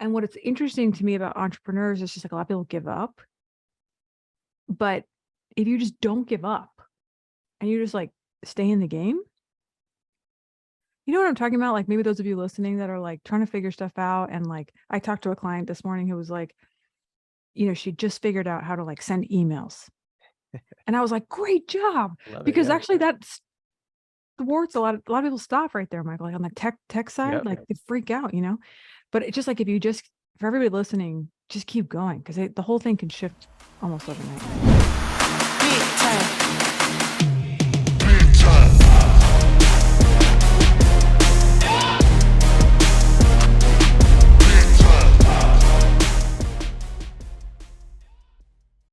And what it's interesting to me about entrepreneurs is just like a lot of people give up. But if you just don't give up and you just like stay in the game, you know what I'm talking about? Like maybe those of you listening that are like trying to figure stuff out. And like I talked to a client this morning who was like, she just figured out how to like send emails. And I was like, great job. Because actually that's thwarts a lot of people stop right there, Michael, like on the tech side, like they freak out, but it's just like, if you just, for everybody listening, just keep going, because the whole thing can shift almost overnight.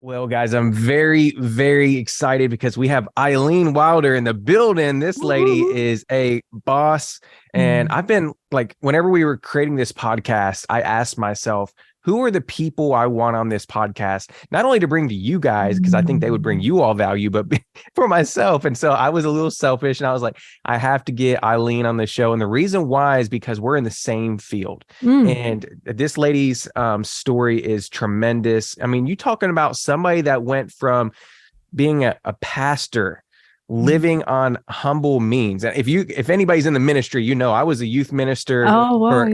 Well, guys, I'm very, very excited because we have Eileen Wilder in the building. This lady is a boss. And I've been like, whenever we were creating this podcast, I asked myself, who are the people I want on this podcast, not only to bring to you guys, because I think they would bring you all value, but for myself. And so I was a little selfish and I was like, I have to get Eileen on the show. And the reason why is because we're in the same field. And this lady's story is tremendous. I mean, you talking about somebody that went from being a pastor, living on humble means. And if anybody's in the ministry, I was a youth minister. Oh, wow.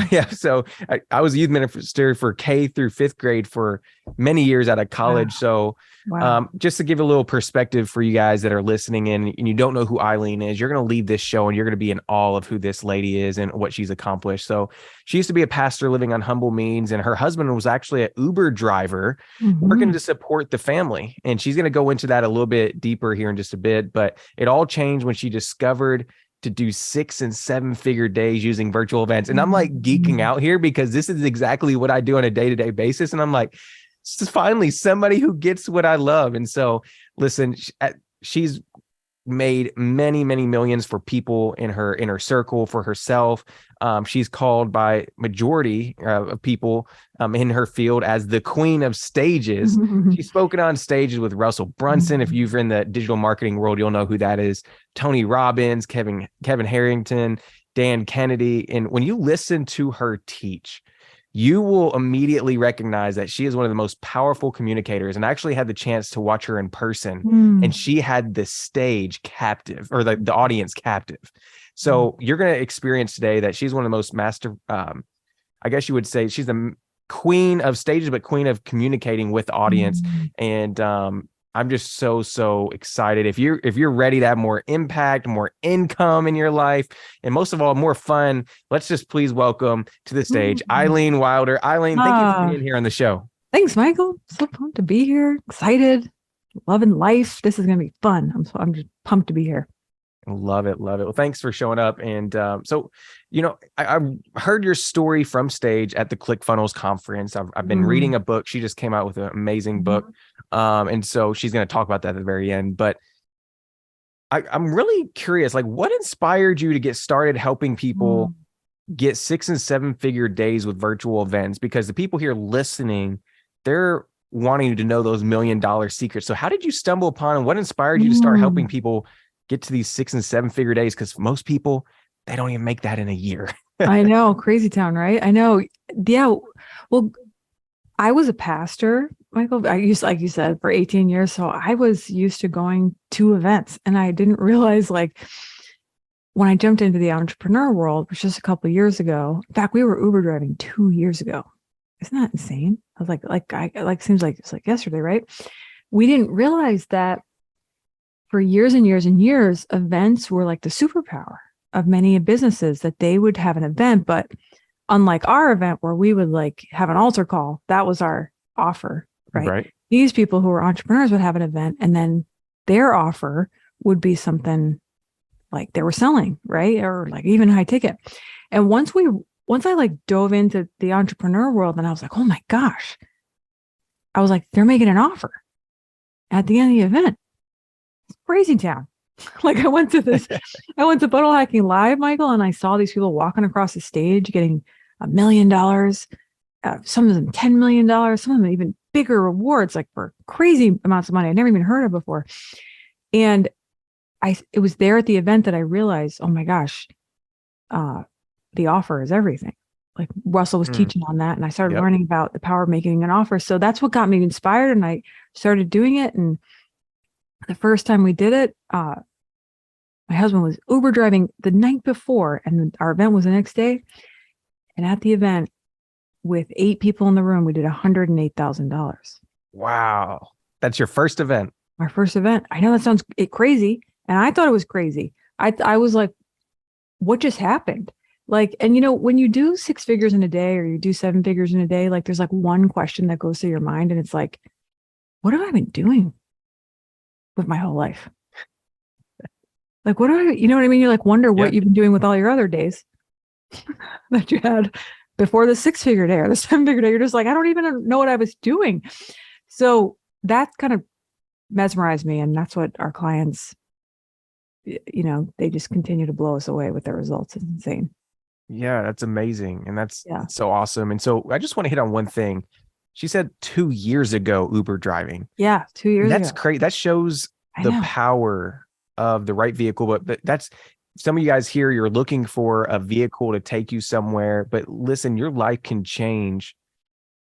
Yeah. So I was a youth minister for K through 5th grade for many years out of college. Wow. So just to give a little perspective for you guys that are listening in and you don't know who Eileen is, you're going to leave this show and you're going to be in awe of who this lady is and what she's accomplished. So she used to be a pastor living on humble means, and her husband was actually an Uber driver working to support the family. And she's going to go into that a little bit deeper here in just a bit, but it all changed when she discovered to do 6 and 7 figure days using virtual events. And I'm like geeking out here because this is exactly what I do on a day-to-day basis. And I'm like, finally somebody who gets what I love. And so listen, she's made many, many millions for people in her inner circle, for herself. She's called by majority of people in her field as the queen of stages. She's spoken on stages with Russell Brunson. If you're in the digital marketing world, you'll know who that is. Tony Robbins, Kevin Harrington, Dan Kennedy. And when you listen to her teach, you will immediately recognize that she is one of the most powerful communicators. And I actually had the chance to watch her in person, and she had the stage captive, or the audience captive. So you're going to experience today that she's one of the most I guess you would say she's the queen of stages, but queen of communicating with the audience. And I'm just so excited. If you're ready to have more impact, more income in your life, and most of all, more fun, let's just please welcome to the stage Eileen Wilder. Eileen, thank you for being here on the show. Thanks, Michael. So pumped to be here. Excited, loving life. This is going to be fun. I'm just pumped to be here. Love it. Well, thanks for showing up. And so, I heard your story from stage at the ClickFunnels conference. I've been reading a book. She just came out with an amazing book. And so she's going to talk about that at the very end. But I'm really curious, like, what inspired you to get started helping people get 6 and 7 figure days with virtual events? Because the people here listening, they're wanting to know those $1 million secrets. So how did you stumble upon, and what inspired you to start helping people get to these 6 and 7 figure days? Because most people, they don't even make that in a year. I know, crazy town, right? I know. Yeah. Well, I was a pastor, Michael. I used, like you said, for 18 years. So I was used to going to events, and I didn't realize, like, when I jumped into the entrepreneur world, which was just a couple of years ago. In fact, we were Uber driving 2 years ago. Isn't that insane? I was seems like it's like yesterday, right? We didn't realize that for years and years and years, events were like the superpower of many businesses, that they would have an event, but unlike our event where we would like have an altar call, that was our offer, right? These people who were entrepreneurs would have an event, and then their offer would be something like they were selling, right? Or like even high ticket. And once I like dove into the entrepreneur world, and I was like, oh my gosh, I was like, they're making an offer at the end of the event. It's crazy town. Like I went to Puddle Hacking Live, Michael, and I saw these people walking across the stage getting $1 million, some of them $10 million, some of them even bigger rewards, like for crazy amounts of money I never even heard of before. And it was there at the event that I realized, oh my gosh, the offer is everything. like Russell was Mm. teaching on that, and I started Yep. learning about the power of making an offer. So that's what got me inspired, and I started doing it. And the first time we did it, my husband was Uber driving the night before, and our event was the next day. And at the event, with 8 people in the room, we did $108,000. Wow. That's your first event. Our first event. I know that sounds crazy, and I thought it was crazy. I was like, what just happened? Like, and when you do 6 figures in a day or you do 7 figures in a day, like there's like one question that goes through your mind, and it's like, what have I been doing with my whole life? Like, what do I, you know what I mean? You like wonder what you've been doing with all your other days that you had before the 6-figure day or the 7-figure day. You're just like, I don't even know what I was doing. So that kind of mesmerized me. And that's what our clients, they just continue to blow us away with their results. It's insane. Yeah, that's amazing. And that's so awesome. And so I just want to hit on one thing. She said 2 years ago, Uber driving. Yeah, 2 years ago. That's great. That shows the power of the right vehicle. But that's, some of you guys here, you're looking for a vehicle to take you somewhere. But listen, your life can change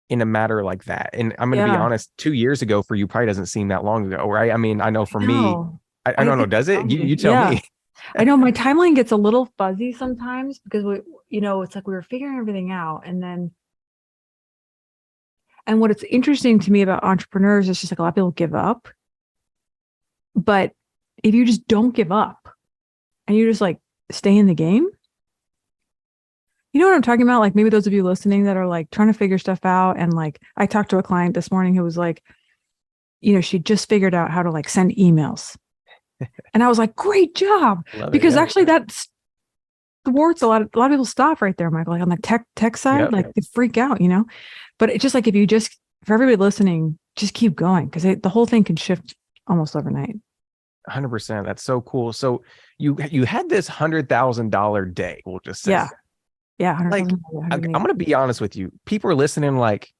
in a matter like that. And I'm going to be honest, 2 years ago for you probably doesn't seem that long ago, right? I mean, I know for me, I don't know, does it? You tell me. I know my timeline gets a little fuzzy sometimes because it's like we were figuring everything out. And what it's interesting to me about entrepreneurs is just like a lot of people give up. But if you just don't give up and you just like stay in the game, you know what I'm talking about? Like maybe those of you listening that are like trying to figure stuff out. And like, I talked to a client this morning who was like, she just figured out how to like send emails. And I was like, great job. Because actually that's thwarts a lot of people stop right there, Michael, like on the tech side, like they freak out, but it's just like, if you just, for everybody listening, just keep going. Because the whole thing can shift almost overnight. 100%. That's so cool. So you had this $100,000 day. We'll just say, yeah. Like, I'm going to be honest with you. People are listening like,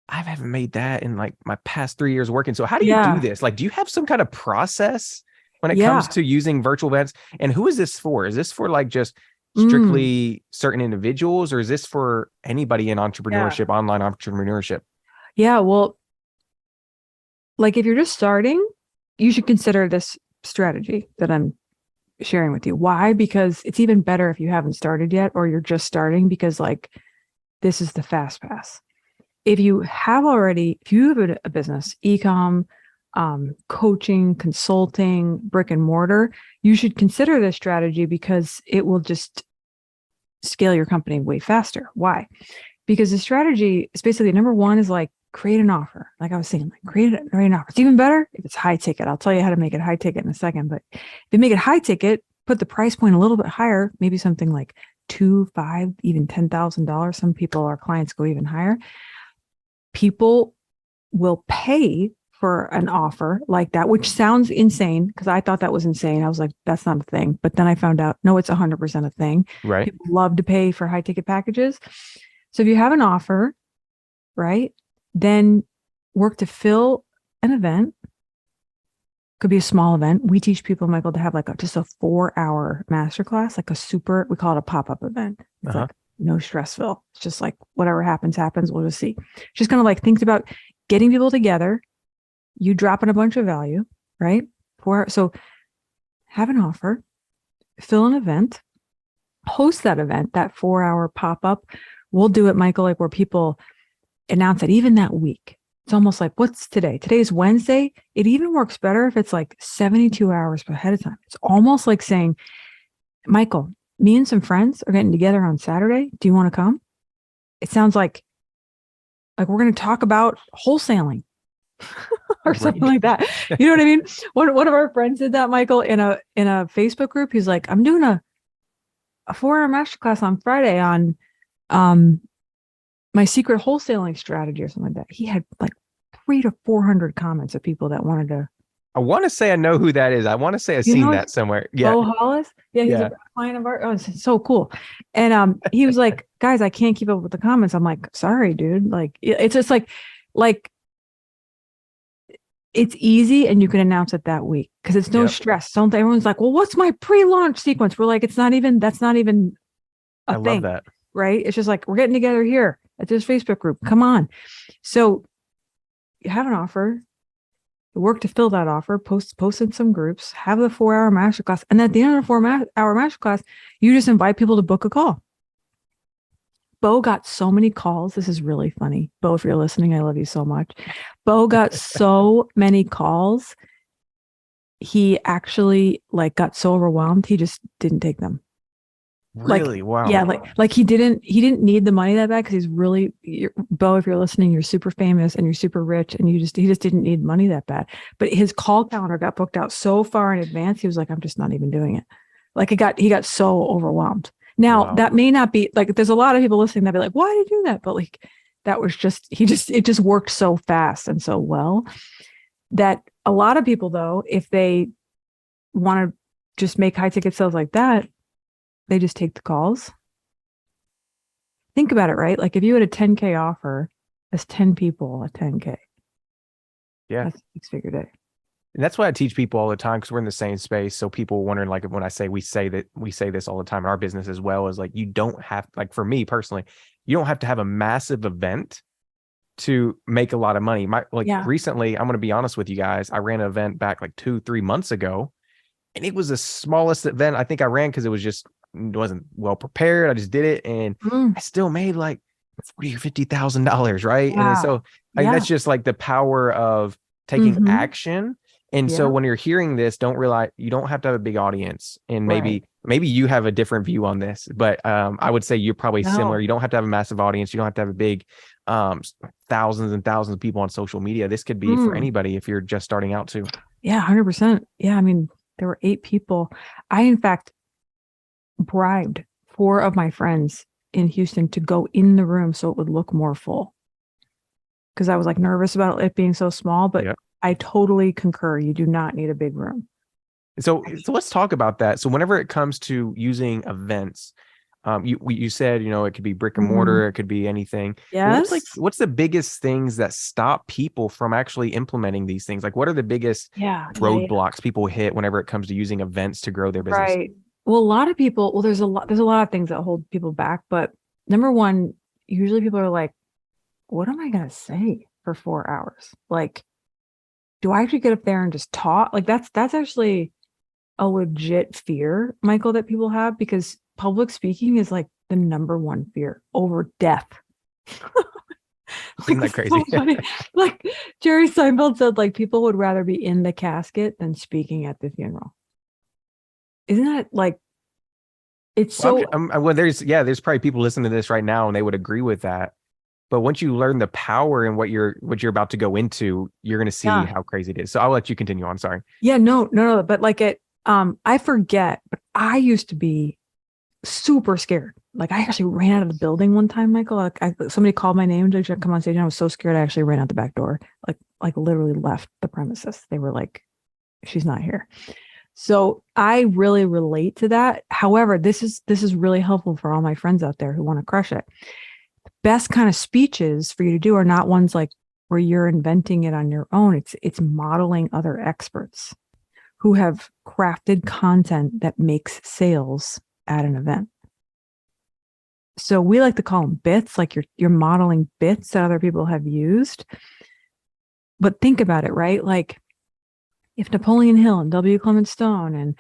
I haven't made that in like my past 3 years working. So how do you do this? Like, do you have some kind of process when it comes to using virtual events? And who is this for? Is this for like just strictly certain individuals, or is this for anybody in entrepreneurship, online entrepreneurship? Yeah. Well, like if you're just starting, you should consider this strategy that I'm sharing with you. Why? Because it's even better if you haven't started yet, or you're just starting, because like this is the fast pass. If you have a business, e-com, coaching, consulting, brick and mortar, you should consider this strategy because it will just scale your company way faster. Why? Because the strategy is basically, number one is like create an offer. Like I was saying, like create an offer. It's even better if it's high ticket. I'll tell you how to make it high ticket in a second. But if you make it high ticket, put the price point a little bit higher, maybe something like $2,000, $5,000, even $10,000. Some people, our clients, go even higher. People will pay for an offer like that, which sounds insane because I thought that was insane. I was like, that's not a thing. But then I found out, no, it's 100% a thing. Right. People love to pay for high ticket packages. So if you have an offer, right, then work to fill an event. Could be a small event. We teach people, Michael, to have like just a 4-hour masterclass, like we call it a pop-up event. It's like no stressful. It's just like whatever happens. We'll just see. Just kind of like think about getting people together. You drop in a bunch of value, right? So have an offer, fill an event, host that event, that 4-hour pop-up. We'll do it, Michael, like where people announce it even that week. It's almost like, what's today? Today's Wednesday. It even works better if it's like 72 hours ahead of time. It's almost like saying, Michael, me and some friends are getting together on Saturday. Do you want to come? It sounds like we're going to talk about wholesaling or something like that. You know what I mean? One of our friends did that, Michael, in a Facebook group. He's like, I'm doing a 4-hour masterclass on Friday on my secret wholesaling strategy or something like that. He had like 300 to 400 comments of people that wanted to. I want to say I know who that is. I want to say I've seen that somewhere. Yeah. Bo Hollis. Yeah, he's a client of ours. Oh, it's so cool. And he was like, guys, I can't keep up with the comments. I'm like, sorry, dude. Like, it's just like it's easy and you can announce it that week because it's no stress. Everyone's like, well, what's my pre-launch sequence? We're like, that's not even a thing. I love that. right? It's just like, we're getting together here at this Facebook group. Come on. So you have an offer, work to fill that offer, post in some groups, have the 4-hour masterclass. And at the end of the 4-hour masterclass, you just invite people to book a call. Bo got so many calls. This is really funny. Bo, if you're listening, I love you so much. Bo got so many calls. He actually got so overwhelmed. He just didn't take them. Really? Wow. Yeah. He didn't need the money that bad. Cause he's really, Bo, if you're listening, you're super famous and you're super rich and he just didn't need money that bad. But his call calendar got booked out so far in advance. He was like, I'm just not even doing it. He got so overwhelmed. Now that may not be there's a lot of people listening that be like, why did you do that? But that was just, it just worked so fast and so well that a lot of people though, if they want to just make high ticket sales like that, they just take the calls. Think about it, right? If you had a 10K offer, that's 10 people at 10K. Yeah. That's a 6-figure day. And that's why I teach people all the time, because we're in the same space. So people wondering, when I say we say this all the time in our business as well, is you don't have, for me personally, you don't have to have a massive event to make a lot of money. Recently, I'm going to be honest with you guys, I ran an event back 2-3 months ago, and it was the smallest event I think I ran because it wasn't well prepared. I just did it, and I still made $40,000 or $50,000, right? Wow. And so that's just the power of taking action. And so when you're hearing this, don't realize you don't have to have a big audience, and maybe you have a different view on this, but I would say you're probably similar. You don't have to have a massive audience. You don't have to have a big thousands and thousands of people on social media. This could be for anybody if you're just starting out too. Yeah, 100%. Yeah, I mean, there were 8 people. I, in fact, bribed 4 of my friends in Houston to go in the room so it would look more full, because I was nervous about it being so small, but I totally concur. You do not need a big room. So let's talk about that. So whenever it comes to using events, you said, it could be brick and mortar, it could be anything. Yes. What's the biggest things that stop people from actually implementing these things? What are the biggest roadblocks people hit whenever it comes to using events to grow their business? Right. Well, a lot of people, there's a lot of things that hold people back, but number one, usually people are like, what am I going to say for 4 hours? Do I actually get up there and just talk? That's actually a legit fear, Michael, that people have, because public speaking is the number one fear over death. Isn't that crazy? So funny. Jerry Seinfeld said, people would rather be in the casket than speaking at the funeral. Isn't that it's so? There's probably people listening to this right now and they would agree with that. But once you learn the power and what you're about to go into, you're going to see how crazy it is. So I'll let you continue on. Sorry. Yeah, no. But I forget, but I used to be super scared. I actually ran out of the building one time, Michael. Somebody called my name to come on stage, and I was so scared I actually ran out the back door. Literally left the premises. They were like, she's not here. So I really relate to that. However, this is really helpful for all my friends out there who want to crush it. Best kind of speeches for you to do are not ones where you're inventing it on your own. It's modeling other experts who have crafted content that makes sales at an event. So we like to call them bits, you're modeling bits that other people have used. But think about it, right? If Napoleon Hill and W. Clement Stone and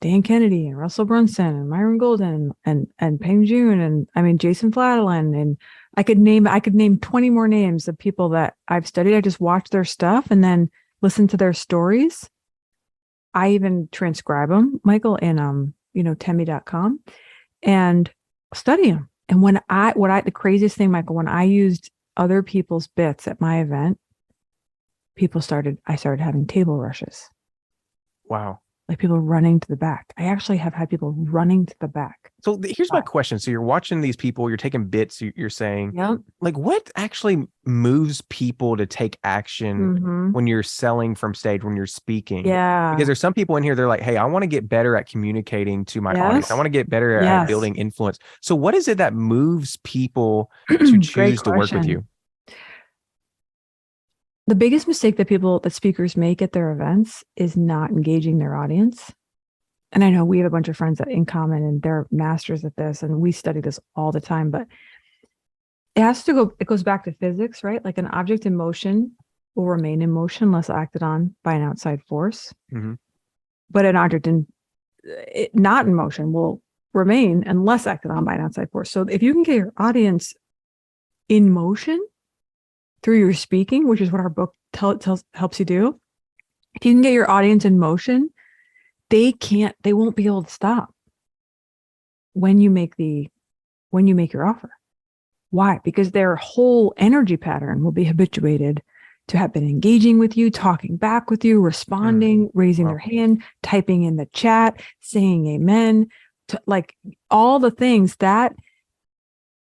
Dan Kennedy and Russell Brunson and Myron Golden and Peng Joon and Jason Fladlin, and I could name 20 more names of people that I've studied. I just watch their stuff and then listen to their stories. I even transcribe them, Michael, in Temi.com, and study them. And the craziest thing, Michael, when I used other people's bits at my event, I started having table rushes. Wow. People running to the back. I actually have had people running to the back. So here's my question. So you're watching these people, you're taking bits, you're saying, what actually moves people to take action when you're selling from stage, when you're speaking? Yeah. Because there's some people in here, they're like, hey, I want to get better at communicating to my audience. I want to get better at building influence. So what is it that moves people to choose to work with you? The biggest mistake that speakers make at their events is not engaging their audience. and I know we have a bunch of friends that in common and they're masters at this and we study this all the time, but it goes back to physics, right? Like an object in motion will remain in motion unless acted on by an outside force. Mm-hmm. But an object not in motion will remain unless acted on by an outside force. So if you can get your audience in motion through your speaking, which is what our book helps you do, if you can get your audience in motion, they won't be able to stop when you make your offer. Why? Because their whole energy pattern will be habituated to have been engaging with you, talking back with you, responding, raising their hand, typing in the chat, saying amen, like all the things. That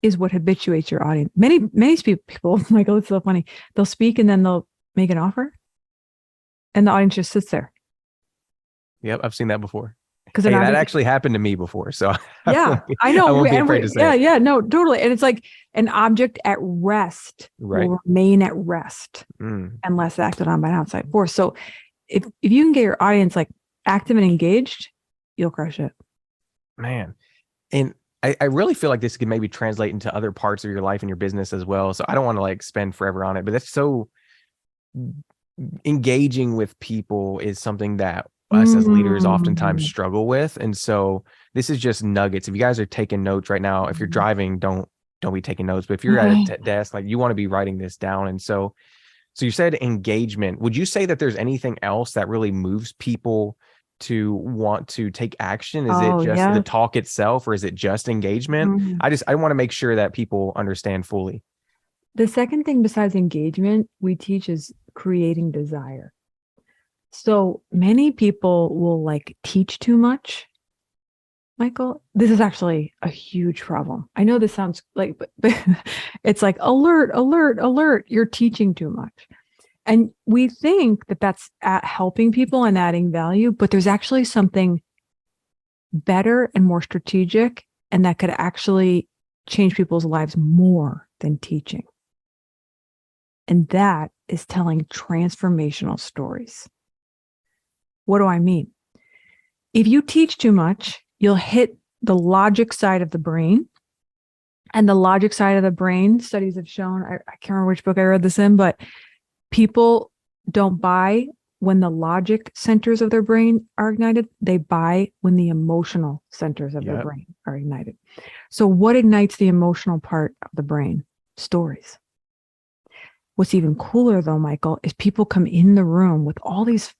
is what habituates your audience. Many people, Michael, it's so funny. They'll speak and then they'll make an offer and the audience just sits there. Yep, I've seen that before. Because that actually happened to me before. So yeah, I know. I won't be afraid to say it. Yeah, no, totally. And it's like an object at rest will remain at rest unless acted on by an outside force. So if you can get your audience like active and engaged, you'll crush it. Man. And I really feel like this could maybe translate into other parts of your life and your business as well. So I don't want to like spend forever on it, but that's so engaging with people is something that us as leaders oftentimes struggle with. And so this is just nuggets. If you guys are taking notes right now, if you're driving, don't be taking notes, but if you're at a desk, like you want to be writing this down. And so you said engagement. Would you say that there's anything else that really moves people to want to take action? Is it just the talk itself, or is it just engagement? I want to make sure that people understand fully. The second thing besides engagement we teach is creating desire. So many people will like teach too much. Michael, this is actually a huge problem. I know this sounds like, but it's like alert, alert, alert. You're teaching too much. And we think that that's at helping people and adding value, but there's actually something better and more strategic, and that could actually change people's lives more than teaching. And that is telling transformational stories. What do I mean? If you teach too much, you'll hit the logic side of the brain. And the logic side of the brain, studies have shown, I can't remember which book I read this in, but people don't buy when the logic centers of their brain are ignited. They buy when the emotional centers of their brain are ignited. So what ignites the emotional part of the brain? Stories. What's even cooler though, Michael, is people come in the room with all these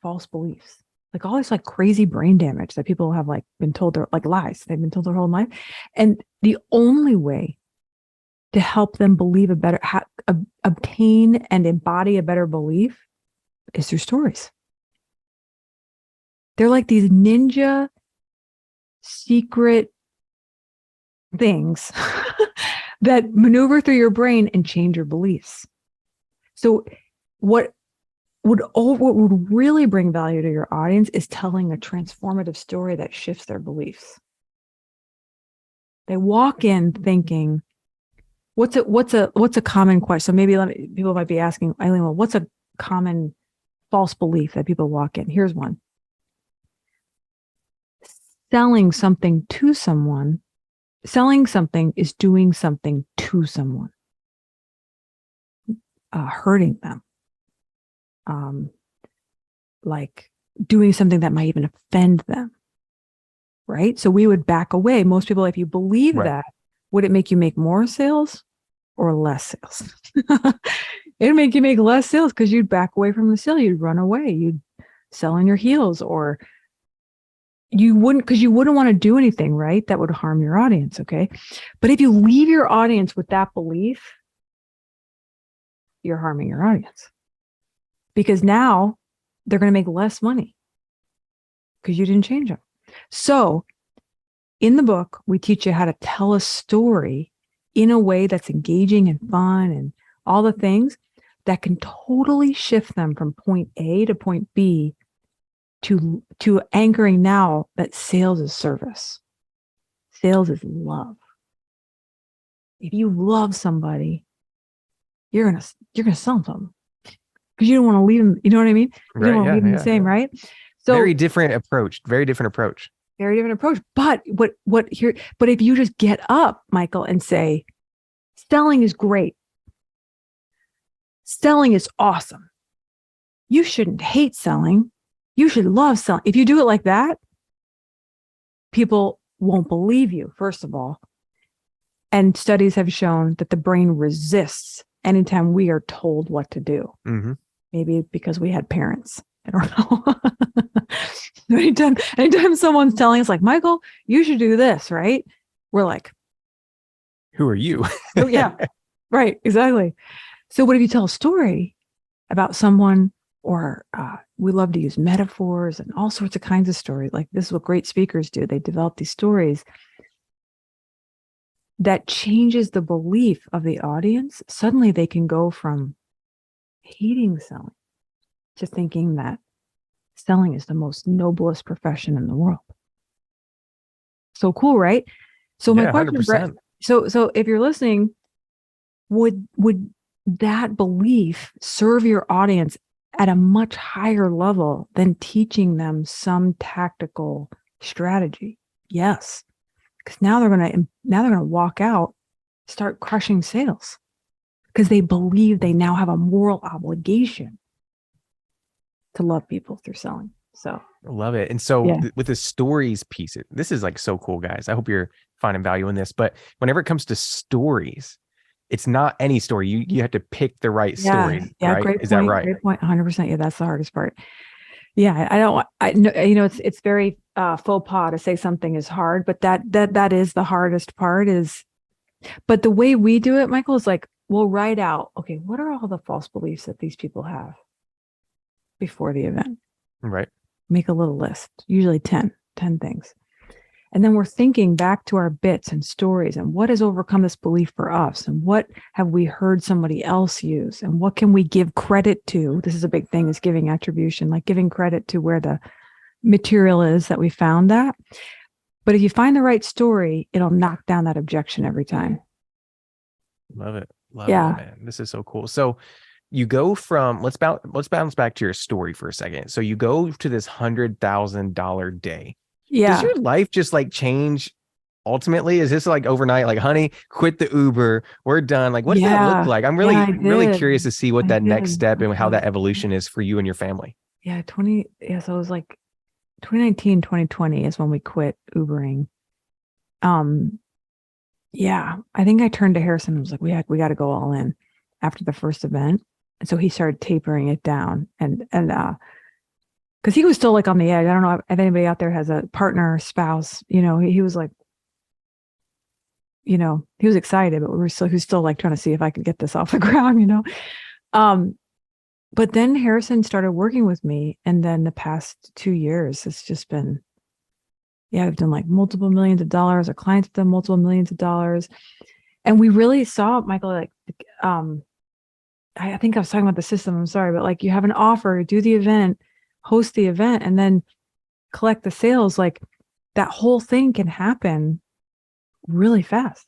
false beliefs, like all this like crazy brain damage that people have like been told, they're like lies they've been told their whole life. And the only way to help them believe obtain and embody a better belief is through stories. They're like these ninja secret things that maneuver through your brain and change your beliefs. So what would really bring value to your audience is telling a transformative story that shifts their beliefs. They walk in thinking, what's a common question? So maybe people might be asking, Eileen, well, what's a common false belief that people walk in? Here's one. Selling something is doing something to someone, hurting them. Like doing something that might even offend them, right? So we would back away. Most people, if you believe that, would it make you make more sales or less sales? It'd make you make less sales because you'd back away from the sale. You'd run away. You'd sell on your heels, or you wouldn't, because you wouldn't want to do anything, right? That would harm your audience, okay? But if you leave your audience with that belief, you're harming your audience. Because now they're going to make less money because you didn't change them. So in the book, we teach you how to tell a story in a way that's engaging and fun and all the things that can totally shift them from point A to point B to anchoring now that sales is service. Sales is love. If you love somebody, you're gonna sell them something. Because you don't want to leave them, you know what I mean? You don't want to leave them the same, right? So very different approach. Very different approach. very different approach. But but if you just get up, Michael, and say, selling is great. Selling is awesome. You shouldn't hate selling. You should love selling. If you do it like that, people won't believe you, first of all. And studies have shown that the brain resists anytime we are told what to do. Mm-hmm. Maybe because we had parents. I don't know. anytime someone's telling us like, Michael, you should do this, right? We're like, who are you? oh, yeah, right. Exactly. So what if you tell a story about someone, or we love to use metaphors and all sorts of kinds of stories. Like this is what great speakers do. They develop these stories that changes the belief of the audience. Suddenly they can go from hating selling to thinking that selling is the most noblest profession in the world. So cool, right? So my question, 100%. Brett, so if you're listening, would that belief serve your audience at a much higher level than teaching them some tactical strategy? Yes. Because now they're going to walk out, start crushing sales because they believe they now have a moral obligation to love people through selling. So I love it. And so with the stories piece, this is like so cool, guys. I hope you're finding value in this, but whenever it comes to stories, it's not any story. You have to pick the right story. Yeah. Right? Great Is point. that right? Great point. 100%. Yeah. That's the hardest part. Yeah. I know, it's very faux pas to say something is hard, but that is the hardest part but the way we do it, Michael, is like, we'll write out, okay, what are all the false beliefs that these people have before the event? Right. Make a little list, usually 10 things. And then we're thinking back to our bits and stories and what has overcome this belief for us and what have we heard somebody else use and what can we give credit to? This is a big thing, is giving attribution, like giving credit to where the material is that we found that. But if you find the right story, it'll knock down that objection every time. Love it. Love it, man. This is so cool. So you go from, let's bounce back to your story for a second. So you go to this $100,000 day. Yeah. Does your life just like change ultimately? Is this like overnight, like, honey, quit the Uber, we're done? Like, what does that look like? I'm really curious to see what that next step and how that evolution is for you and your family. Yeah. So it was like 2019, 2020 is when we quit Ubering. Yeah, I think I turned to Harrison and was like, we got to go all in after the first event. And so he started tapering it down and because he was still like on the edge. I don't know if anybody out there has a partner, spouse, he was like, he was excited, but he was still like trying to see if I could get this off the ground, But then Harrison started working with me. And then the past 2 years, it's just been, we've done like multiple millions of dollars. Our clients have done multiple millions of dollars. And we really saw, Michael, like, I think I was talking about the system. I'm sorry, but like you have an offer, do the event, host the event, and then collect the sales. Like that whole thing can happen really fast.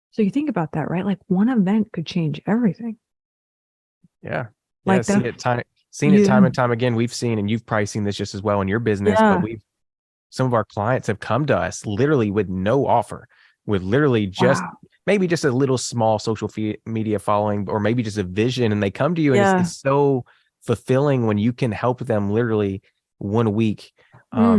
So you think about that, right? Like one event could change everything. Yeah. Like seen it time and time again. We've seen, and you've probably seen this just as well in your business, but some of our clients have come to us literally with no offer, with literally just maybe just a little small social media following, or maybe just a vision. And they come to you and it's so fulfilling when you can help them literally 1 week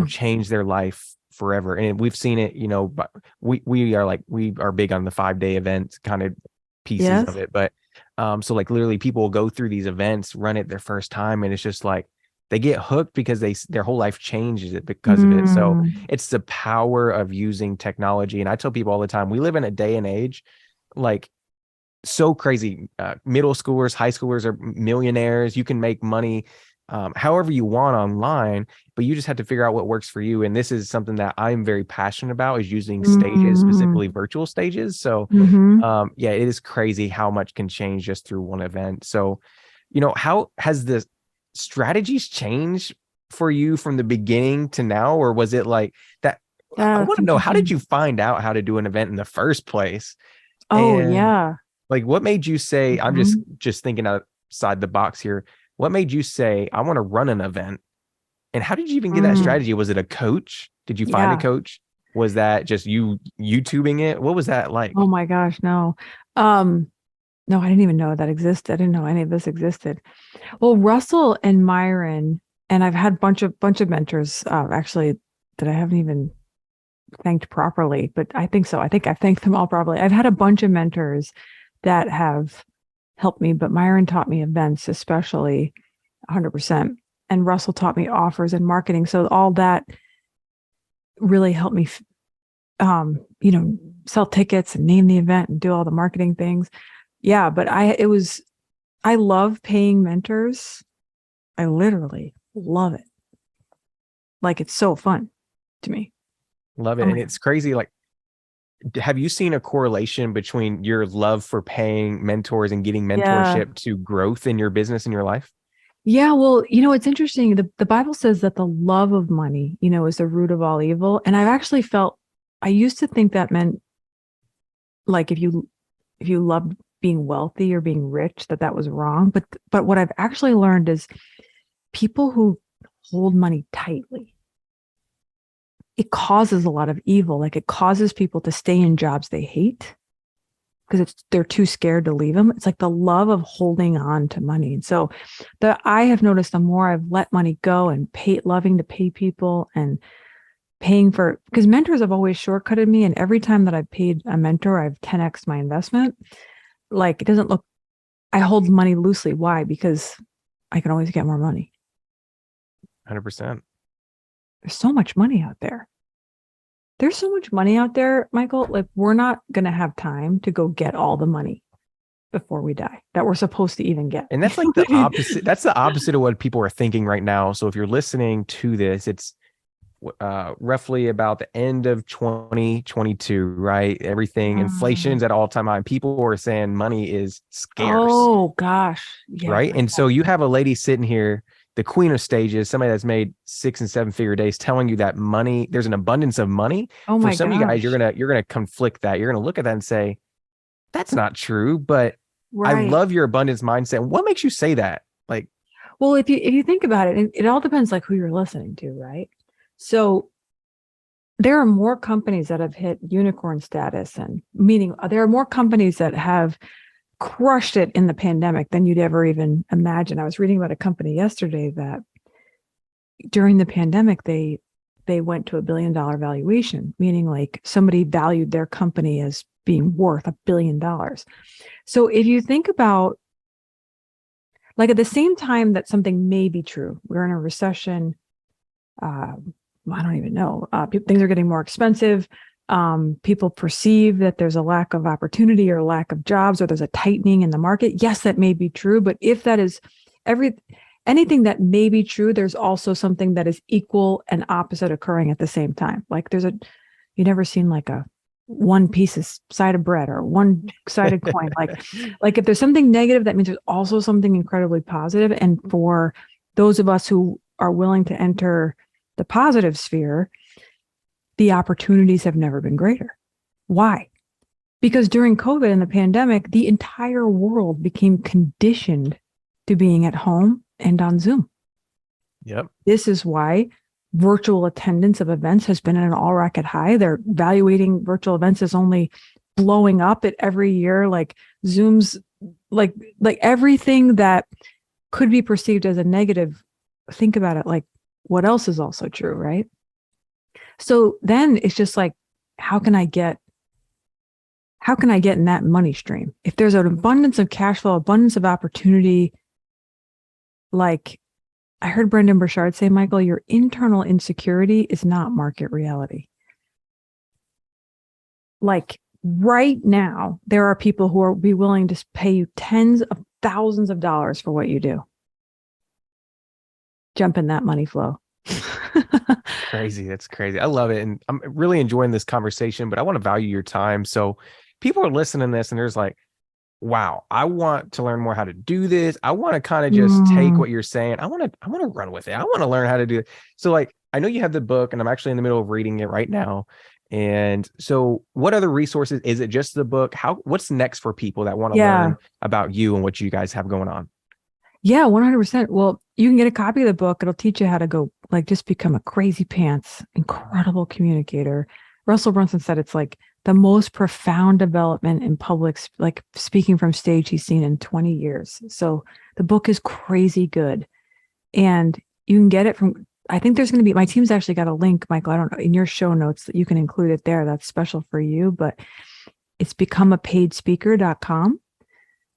change their life forever. And we've seen it, but we are big on the 5-day event kind of pieces of it. But so like literally people will go through these events, run it their first time, and it's just like they get hooked because their whole life changes it because of it. So it's the power of using technology. And I tell people all the time, we live in a day and age like so crazy. Middle schoolers, high schoolers are millionaires. You can make money however you want online, but you just have to figure out what works for you. And this is something that I'm very passionate about, is using stages, specifically virtual stages. So it is crazy how much can change just through one event. So, how has the strategies changed for you from the beginning to now? Or was it like that? I want to know, how did you find out how to do an event in the first place? Like, what made you say, I'm just thinking outside the box here. What made you say, I want to run an event And how did you even get that Mm, strategy? Was it a coach? Did you find a yeah. coach? Was that just you YouTubing it? What was that like? Oh my gosh, no. Um, no, I didn't even know that existed. I didn't know any of this existed. Well, Russell and Myron, and I've had bunch of mentors actually that I haven't even thanked properly, but I think so. I think I've thanked them all properly. I've had a bunch of mentors that have helped me, but Myron taught me events, especially 100%. And Russell taught me offers and marketing. So all that really helped me, sell tickets and name the event and do all the marketing things. Yeah, but I love paying mentors. I literally love it. Like it's so fun to me. Love Oh it. my And God. it's crazy. Like, have you seen a correlation between your love for paying mentors and getting Yeah. mentorship to growth in your business and your life? Yeah. Well, it's interesting. The Bible says that the love of money, is the root of all evil. And I've actually I used to think that meant like if you loved being wealthy or being rich, that was wrong. But what I've actually learned is people who hold money tightly, it causes a lot of evil. Like it causes people to stay in jobs they hate because they're too scared to leave them. It's like the love of holding on to money. And so I have noticed the more I've let money go and loving to pay people and paying for, because mentors have always shortcutted me. And every time that I've paid a mentor, I've 10x my investment. Like it doesn't look, I hold money loosely. Why? Because I can always get more money. 100%. There's so much money out there. There's so much money out there, Michael. Like we're not going to have time to go get all the money before we die that we're supposed to even get. And that's like the opposite. That's the opposite of what people are thinking right now. So if you're listening to this, it's roughly about the end of 2022, right? Everything, inflation's Mm. at all time high. People are saying money is scarce, Oh gosh. Yeah. right? And so you have a lady sitting here, the queen of stages, somebody that's made 6 and 7 figure days, telling you that money, there's an abundance of money. Oh For my some of you guys, gosh. you're gonna conflict that. You're gonna look at that and say, that's not true. But I Right. love your abundance mindset. What makes you say that? Like, Well, if you think about it, it all depends like who you're listening to, right? So there are more companies that have hit unicorn status, and meaning there are more companies that have crushed it in the pandemic than you'd ever even imagine. I was reading about a company yesterday that during the pandemic they went to $1 billion valuation, meaning like somebody valued their company as being worth $1 billion. So if you think about like at the same time that something may be true, we're in a recession. Uh, I don't even know. Things are getting more expensive. People perceive that there's a lack of opportunity or lack of jobs, or there's a tightening in the market. Yes, that may be true, but if that is anything that may be true, there's also something that is equal and opposite occurring at the same time. Like you never seen like a one piece of side of bread or one sided coin. Like if there's something negative, that means there's also something incredibly positive. And for those of us who are willing to enter the positive sphere, the opportunities have never been greater. Why? Because during COVID and the pandemic, the entire world became conditioned to being at home and on Zoom. yep. This is why virtual attendance of events has been at an all rocket high. They're evaluating virtual events as only blowing up at every year. Like Zoom's like everything that could be perceived as a negative. Think about it. Like what else is also true, right? So then it's just like, how can I get in that money stream? If there's an abundance of cash flow, abundance of opportunity, like I heard Brendan Burchard say, Michael, your internal insecurity is not market reality. Like right now, there are people who will be willing to pay you tens of thousands of dollars for what you do. Jump in that money flow. Crazy. That's crazy. I love it. And I'm really enjoying this conversation, but I want to value your time. So people are listening to this and there's like, wow, I want to learn more how to do this. I want to kind of just take what you're saying. I want to run with it. I want to learn how to do it. So like, I know you have the book and I'm actually in the middle of reading it right now. And so what other resources? Is it just the book? What's next for people that want to learn about you and what you guys have going on? Yeah, 100%. Well, you can get a copy of the book. It'll teach you how to go like just become a crazy pants, incredible communicator. Russell Brunson said it's like the most profound development in public, like speaking from stage he's seen in 20 years. So the book is crazy good. And you can get it from, I think there's going to be, my team's actually got a link, Michael, I don't know, in your show notes that you can include it there. That's special for you, but it's becomeapaidspeaker.com.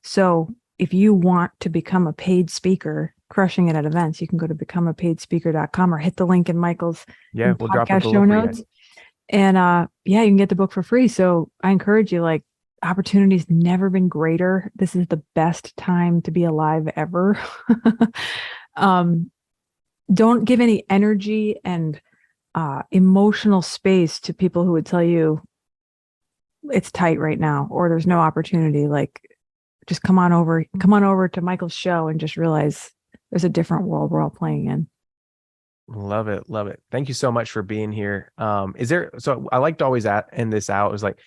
So if you want to become a paid speaker, crushing it at events, you can go to becomeapaidspeaker.com or hit the link in Michael's We'll drop it podcast show notes. And you can get the book for free. So I encourage you, like, opportunity's never been greater. This is the best time to be alive ever. Don't give any energy and emotional space to people who would tell you it's tight right now or there's no opportunity. Like, just come on over to Michael's show and just realize there's a different world we're all playing in. Love it. Love it. Thank you so much for being here. So I like to always end this out. It was like,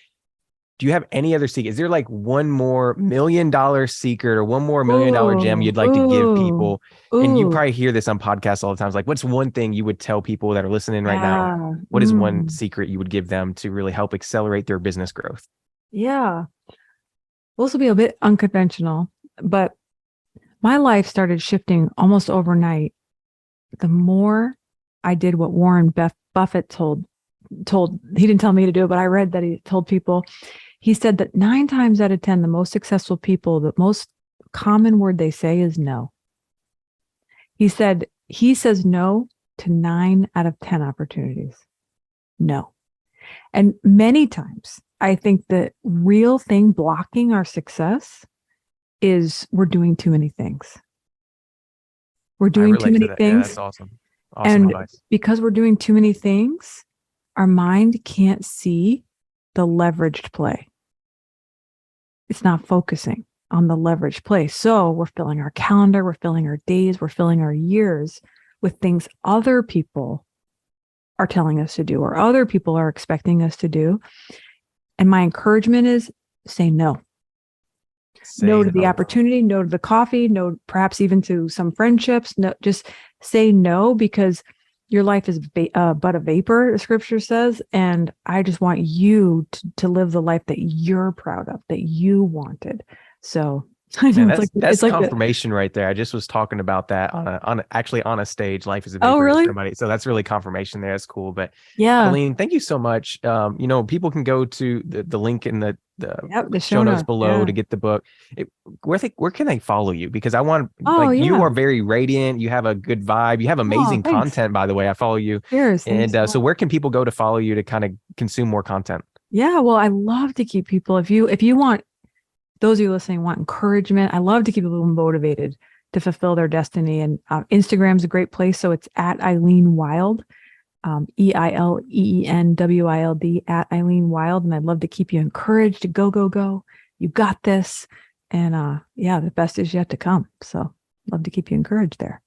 do you have any other secret? Is there like one more $1 million secret or one more $1 million gem you'd like to give people? And you probably hear this on podcasts all the time. It's like, what's one thing you would tell people that are listening right now? What is one secret you would give them to really help accelerate their business growth? Yeah. Well, this will be a bit unconventional, but my life started shifting almost overnight. The more I did what Warren Buffett told, he didn't tell me to do it, but I read that he told people, he said that 9 times out of 10, the most successful people, the most common word they say is no. He says no to 9 out of 10 opportunities. No. And many times I think the real thing blocking our success is we're doing too many things. We're doing too many things. Yeah, that's awesome. Awesome and advice. Because we're doing too many things, our mind can't see the leveraged play. It's not focusing on the leveraged play. So we're filling our calendar, we're filling our days, we're filling our years with things other people are telling us to do or other people are expecting us to do. And my encouragement is say no. No to the opportunity, no to the coffee, no, perhaps even to some friendships. No, just say no, because your life is but a vapor, the scripture says. And I just want you to live the life that you're proud of, that you wanted. So I know that's confirmation right there. I just was talking about that on a stage. Life is a vapor. Oh, really? Somebody. So that's really confirmation there. That's cool. But yeah, Eileen, thank you so much. People can go to the link in the show notes below to get the book. Where can they follow you? Because I want, you are very radiant. You have a good vibe. You have amazing content, by the way. I follow you. Cheers. And so where can people go to follow you to kind of consume more content? Yeah, well, I love to keep people, if you want, those of you listening want encouragement, I love to keep people motivated to fulfill their destiny. And Instagram's a great place. So it's at Eileen Wild, EILEENWILD, at Eileen Wild. And I'd love to keep you encouraged to go. You got this. And the best is yet to come. So love to keep you encouraged there.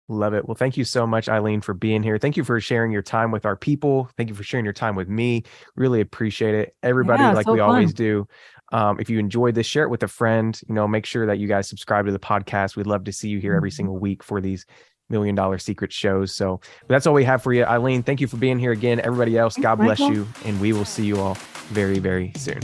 Love it. Well, thank you so much, Eileen, for being here. Thank you for sharing your time with our people. Thank you for sharing your time with me. Really appreciate it. Everybody, always do. If you enjoyed this, share it with a friend. Make sure that you guys subscribe to the podcast. We'd love to see you here every single week for these $1 Million Secret shows. So that's all we have for you. Eileen, thank you for being here again. Everybody else, God bless you. And we will see you all very, very soon.